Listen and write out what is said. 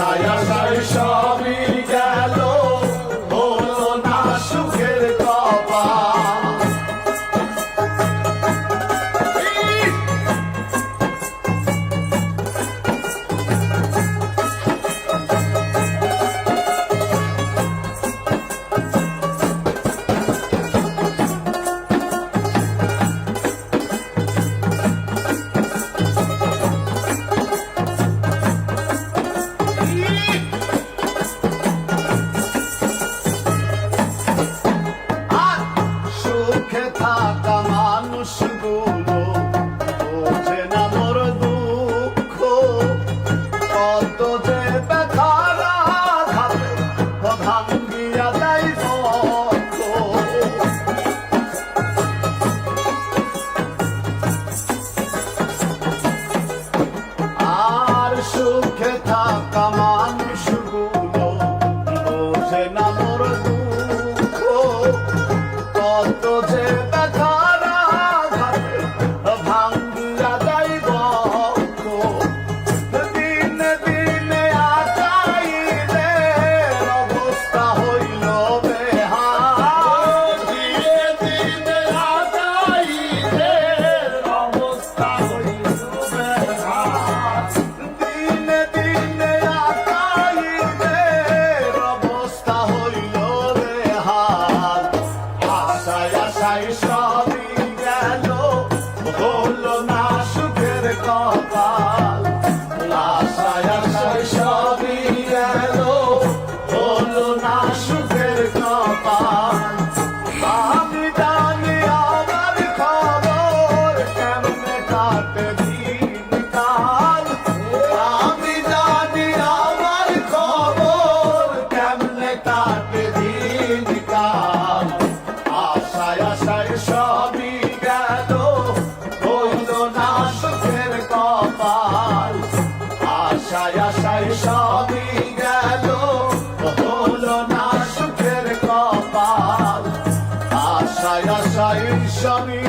আশায় আশায় সবই গেল, হলো না সুখের কপাল। সুখে থাকা মানুষগুলো বোঝে না মোর দুঃখ, কত যে ব্যথার আঘাতে ভাঙ্গিয়া দেয় বক্ষ। আর সুখে থাকা মানুষগুলো বোঝে না মোর দুঃখ, কত যে ব্যথার আঘাতে ভাঙ্গিয়া দেয় বক্ষ। দিনে দিনে আকাইদের অবস্থা হইল বেহাল, দিনে দিনে আকাইদের অবস্থা হইল বেহাল, দিনে দিনে আকাইদের অবস্থা হইল বেহাল। আশায় আশায় সবই গেল, হলো না সুখের কপাল। আশায় আশায় সবই গেল, হলো না সুখের কপাল। আমি জানি আমার খবর কেমনে কাটে দিনকাল, আমি জানি আমার খবর কেমনে কাটে দিনকাল। আশায় আশায় সবই গেল, হইল না সুখের কপাল। আশায় আশায় সবই গেল, হলো না সুখের কপাল। আশায় আশায় সবই